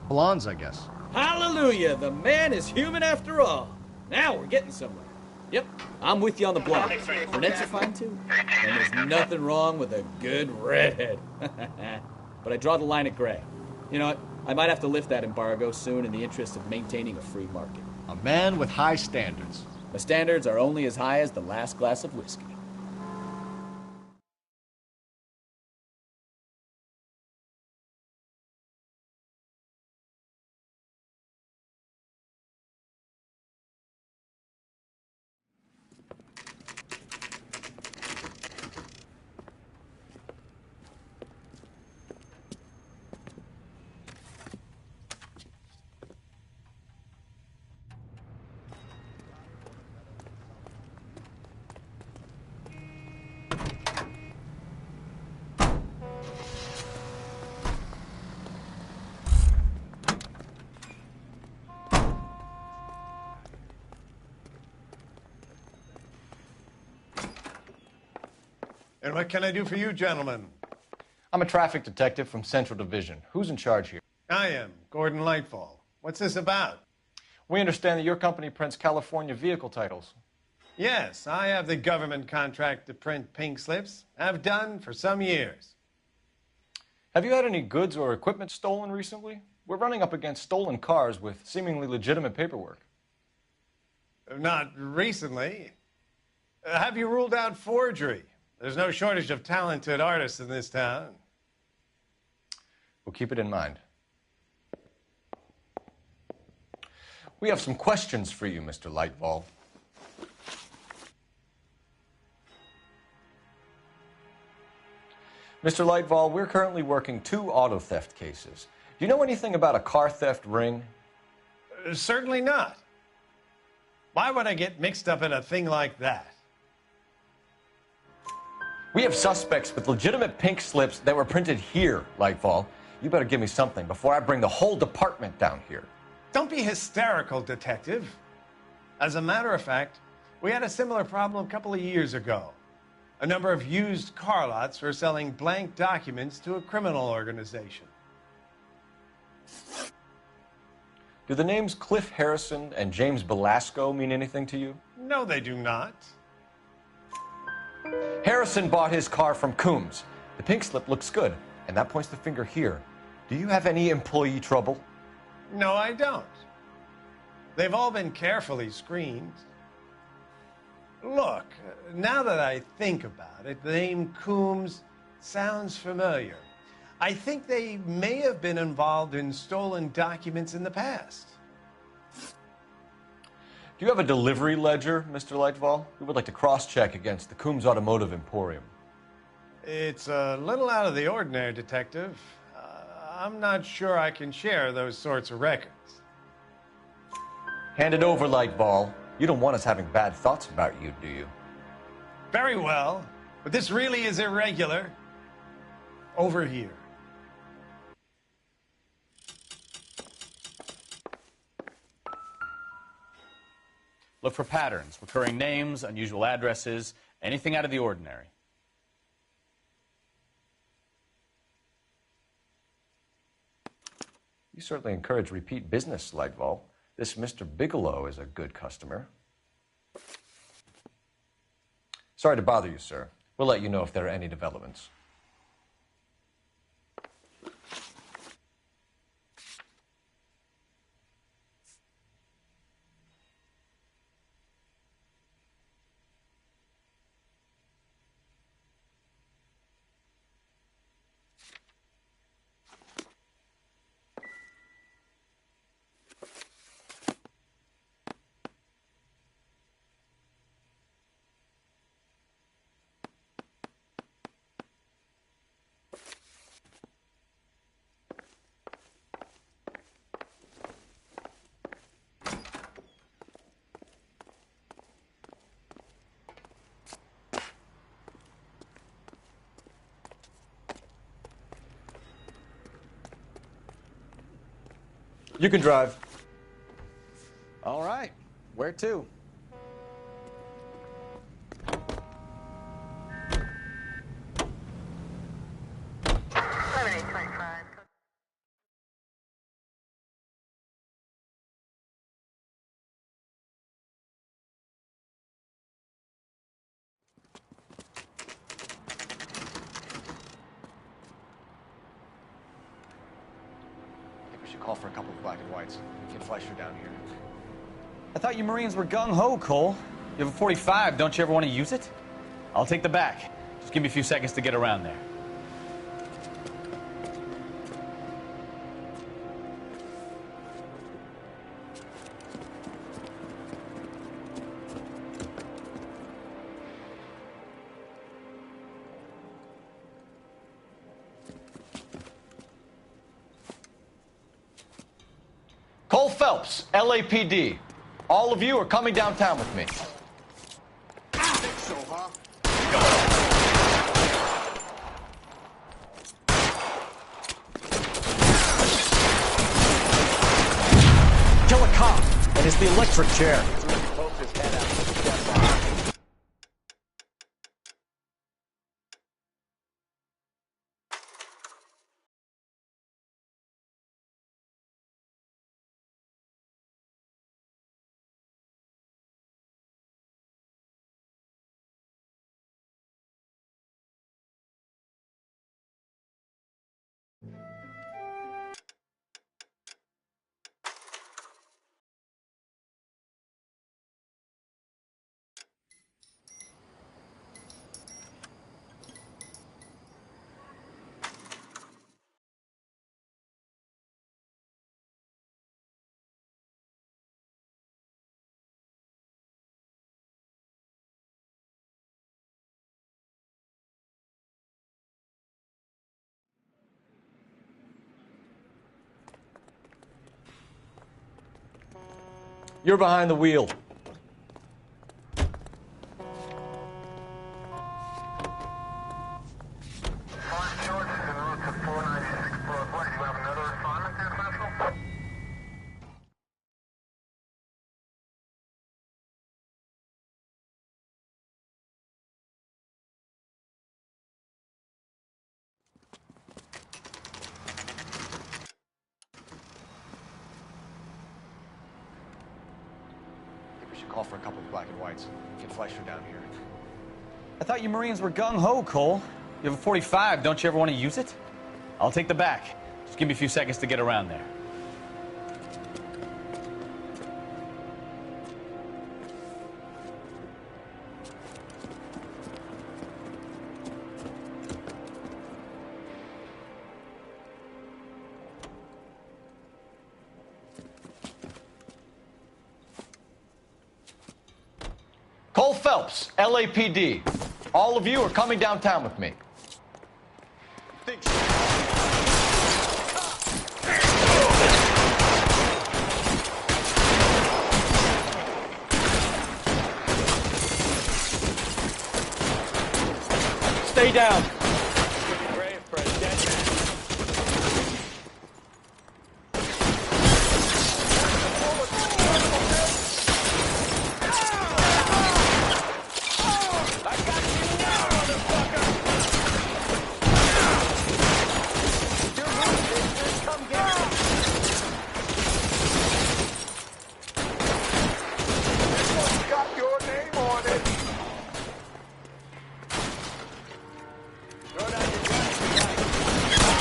Blondes, I guess. Hallelujah! The man is human after all. Now we're getting somewhere. Yep, I'm with you on the block. Brunettes are fine too. And there's nothing wrong with a good redhead. But I draw the line at gray. You know what? I might have to lift that embargo soon in the interest of maintaining a free market. A man with high standards. The standards are only as high as the last glass of whiskey. And what can I do for you, gentlemen? I'm a traffic detective from Central Division. Who's in charge here? I am, Gordon Lightfall. What's this about? We understand that your company prints California vehicle titles. Yes, I have the government contract to print pink slips. I've done for some years. Have you had any goods or equipment stolen recently? We're running up against stolen cars with seemingly legitimate paperwork. Not recently. Have you ruled out forgery? There's no shortage of talented artists in this town. We'll keep it in mind. We have some questions for you, Mr. Lightfall. Mr. Lightfall, we're currently working 2 auto theft cases. Do you know anything about a car theft ring? Certainly not. Why would I get mixed up in a thing like that? We have suspects with legitimate pink slips that were printed here, Lightfall. You better give me something before I bring the whole department down here. Don't be hysterical, Detective. As a matter of fact, we had a similar problem a couple of years ago. A number of used car lots were selling blank documents to a criminal organization. Do the names Cliff Harrison and James Belasco mean anything to you? No, they do not. Harrison bought his car from Coombs. The pink slip looks good, and that points the finger here. Do you have any employee trouble? No, I don't. They've all been carefully screened. Look, now that I think about it, the name Coombs sounds familiar. I think they may have been involved in stolen documents in the past. Do you have a delivery ledger, Mr. Lightfall? We would like to cross-check against the Coombs Automotive Emporium. It's a little out of the ordinary, Detective. I'm not sure I can share those sorts of records. Hand it over, Lightfall. You don't want us having bad thoughts about you, do you? Very well, but this really is irregular. Over here. Look for patterns, recurring names, unusual addresses, anything out of the ordinary. You certainly encourage repeat business, Lightfall. This Mr. Bigelow is a good customer. Sorry to bother you, sir. We'll let you know if there are any developments. You can drive. All right. Where to? We should call for a couple of black and whites. Get Fleischer down here. I thought you Marines were gung-ho, Cole. You have a 45. Don't you ever want to use it? I'll take the back. Just give me a few seconds to get around there. Cole Phelps, LAPD. All of you are coming downtown with me. Think so, huh? Kill a cop, and it's the electric chair. You're behind the wheel. Call for a couple of black and whites. Get Fleischer down here. I thought you Marines were gung-ho, Cole. You have a 45. Don't you ever want to use it? I'll take the back. Just give me a few seconds to get around there. Cole Phelps, LAPD. All of you are coming downtown with me. Stay down. Brave for a dead man.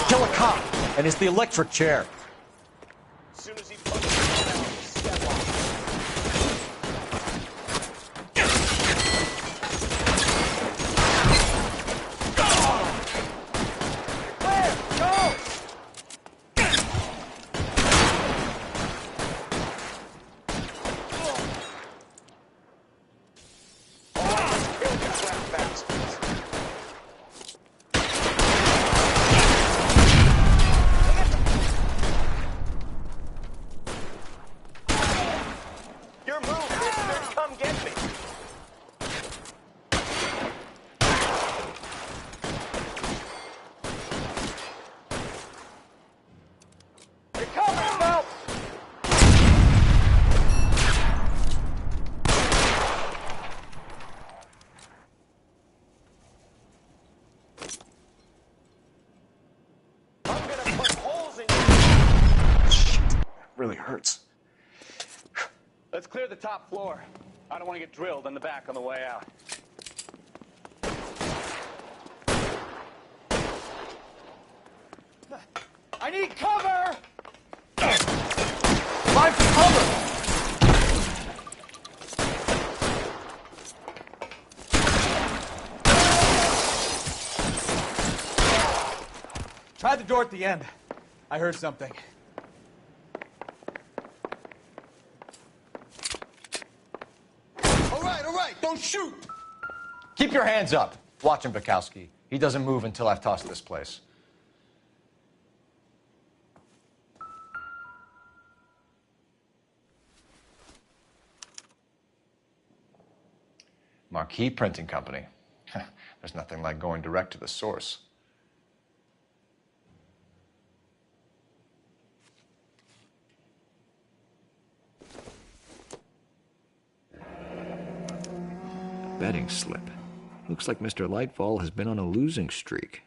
Kill a cop, and it's the electric chair. As soon as he fucking step off. Where? Go! Your move, mister. Come get me. You're coming, Phelps! I'm gonna put holes in you. Shit. Really hurts. Let's clear the top floor. I don't want to get drilled in the back on the way out. I need cover! Find for cover! Try the door at the end. I heard something. All right, don't shoot! Keep your hands up. Watch him, Bukowski. He doesn't move until I've tossed this place. Marquee Printing Company. There's nothing like going direct to the source. Betting slip. Looks like Mr. Lightfall has been on a losing streak.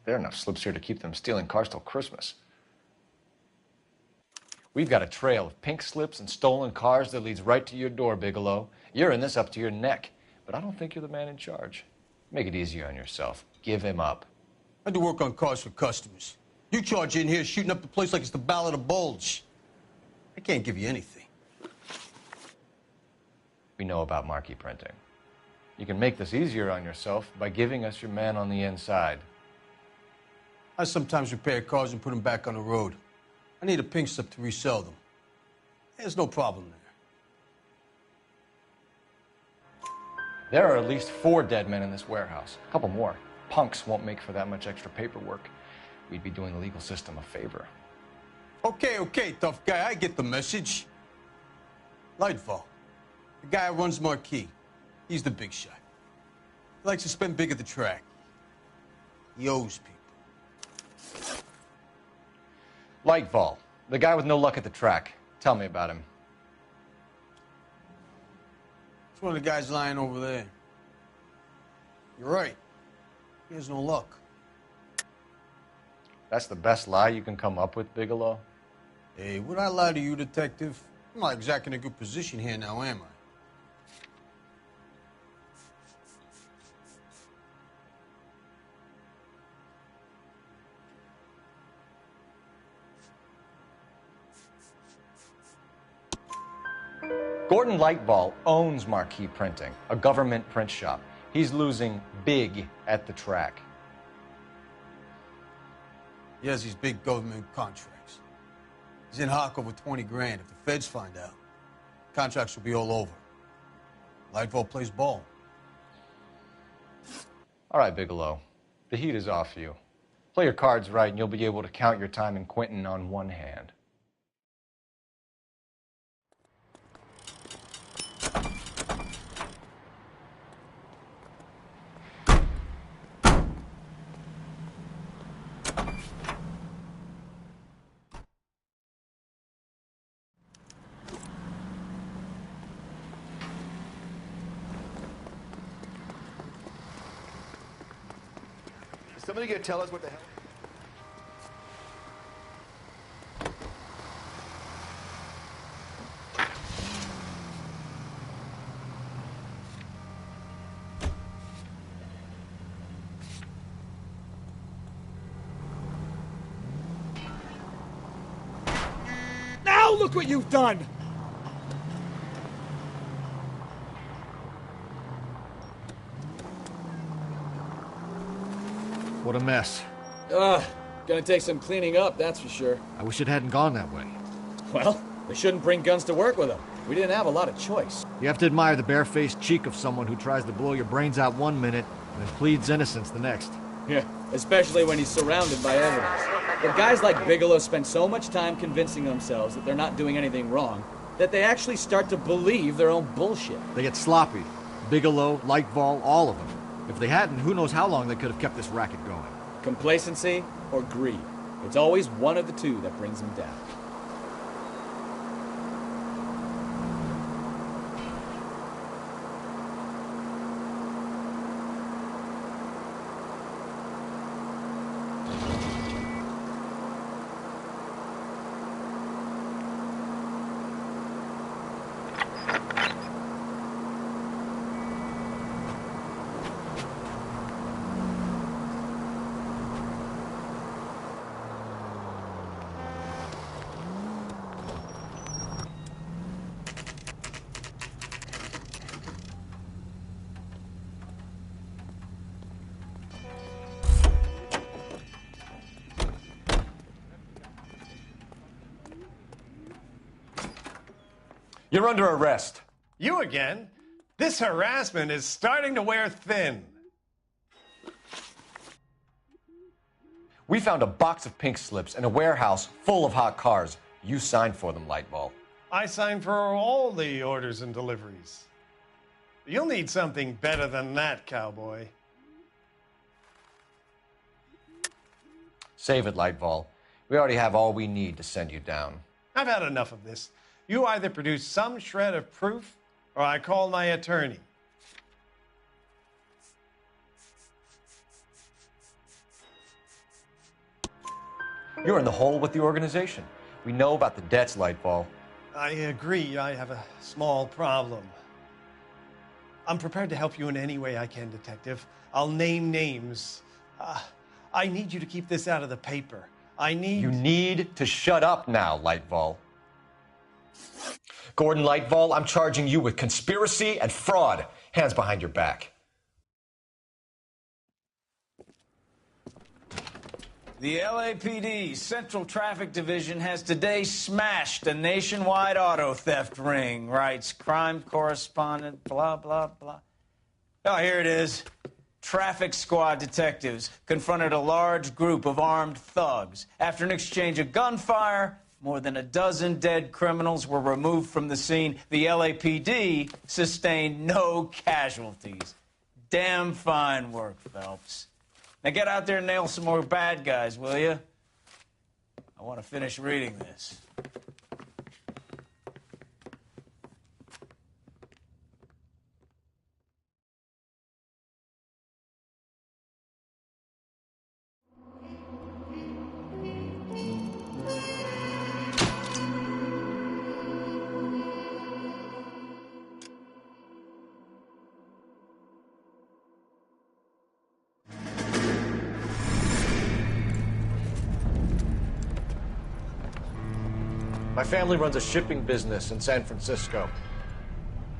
There are enough slips here to keep them stealing cars till Christmas. We've got a trail of pink slips and stolen cars that leads right to your door, Bigelow. You're in this up to your neck, but I don't think you're the man in charge. Make it easier on yourself. Give him up. I do work on cars for customers. You charge in here shooting up the place like it's the Ballad of Bulge. I can't give you anything. We know about marquee printing. You can make this easier on yourself by giving us your man on the inside. I sometimes repair cars and put them back on the road. I need a pink slip to resell them. There's no problem there. There are at least 4 dead men in this warehouse. A couple more. Punks won't make for that much extra paperwork. We'd be doing the legal system a favor. Okay, tough guy. I get the message. Lightfall, the guy who runs Marquis. He's the big shot. He likes to spend big at the track. He owes people. Lightfall, the guy with no luck at the track. Tell me about him. It's one of the guys lying over there. You're right. He has no luck. That's the best lie you can come up with, Bigelow? Hey, would I lie to you, detective? I'm not exactly in a good position here now, am I? Gordon Lightball owns Marquis Printing, a government print shop. He's losing big at the track. He has these big government contracts. He's in hock over 20 grand. If the feds find out, contracts will be all over. Lightfall plays ball. All right, Bigelow. The heat is off you. Play your cards right and you'll be able to count your time in Quentin on one hand. Somebody gonna tell us what the hell? Now look what you've done! What a mess. Ugh, gonna take some cleaning up, that's for sure. I wish it hadn't gone that way. Well, we shouldn't bring guns to work with them. We didn't have a lot of choice. You have to admire the barefaced cheek of someone who tries to blow your brains out one minute and then pleads innocence the next. Yeah, especially when he's surrounded by evidence. But guys like Bigelow spend so much time convincing themselves that they're not doing anything wrong that they actually start to believe their own bullshit. They get sloppy. Bigelow, Lightfall, all of them. If they hadn't, who knows how long they could have kept this racket going. Complacency or greed. It's always one of the two that brings them down. You're under arrest. You again? This harassment is starting to wear thin. We found a box of pink slips in a warehouse full of hot cars. You signed for them, Lightball. I signed for all the orders and deliveries. You'll need something better than that, cowboy. Save it, Lightball. We already have all we need to send you down. I've had enough of this. You either produce some shred of proof, or I call my attorney. You're in the hole with the organization. We know about the debts, Lightball. I agree. I have a small problem. I'm prepared to help you in any way I can, Detective. I'll name names. I need you to keep this out of the paper. You need to shut up now, Lightball. Gordon Lightball, I'm charging you with conspiracy and fraud. Hands behind your back. The LAPD Central Traffic Division has today smashed a nationwide auto theft ring, writes crime correspondent, blah, blah, blah. Oh, here it is. Traffic squad detectives confronted a large group of armed thugs. After an exchange of gunfire, more than a dozen dead criminals were removed from the scene. The LAPD sustained no casualties. Damn fine work, Phelps. Now get out there and nail some more bad guys, will you? I want to finish reading this. My family runs a shipping business in San Francisco.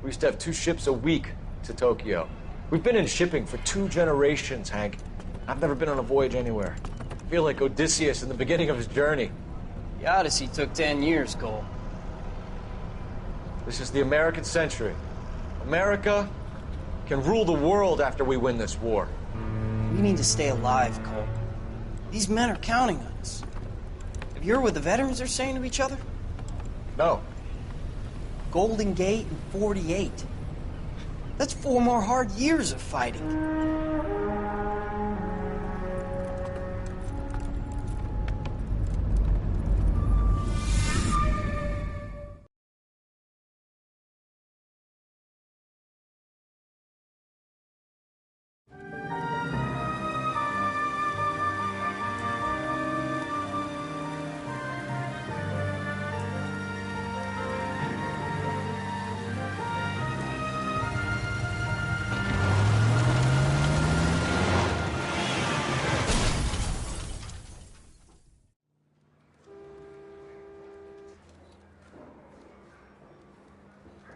We used to have 2 ships a week to Tokyo. We've been in shipping for 2 generations, Hank. I've never been on a voyage anywhere. I feel like Odysseus in the beginning of his journey. The Odyssey took 10 years, Cole. This is the American century. America can rule the world after we win this war. We need to stay alive, Cole. These men are counting on us. Have you heard what the veterans are saying to each other? No. Golden Gate and 48. That's 4 more hard years of fighting.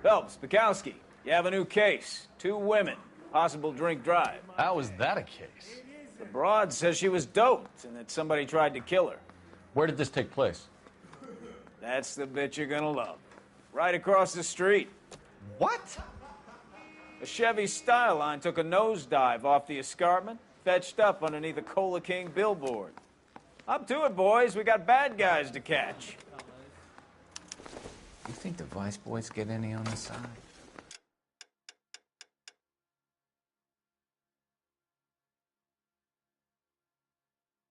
Phelps, Bukowski, you have a new case. 2 women, possible drink drive. How is that a case? The broad says she was doped and that somebody tried to kill her. Where did this take place? That's the bit you're gonna love. Right across the street. What? A Chevy Style Line took a nosedive off the escarpment, fetched up underneath a Cola King billboard. Up to it, boys. We got bad guys to catch. You think the Vice Boys get any on the side?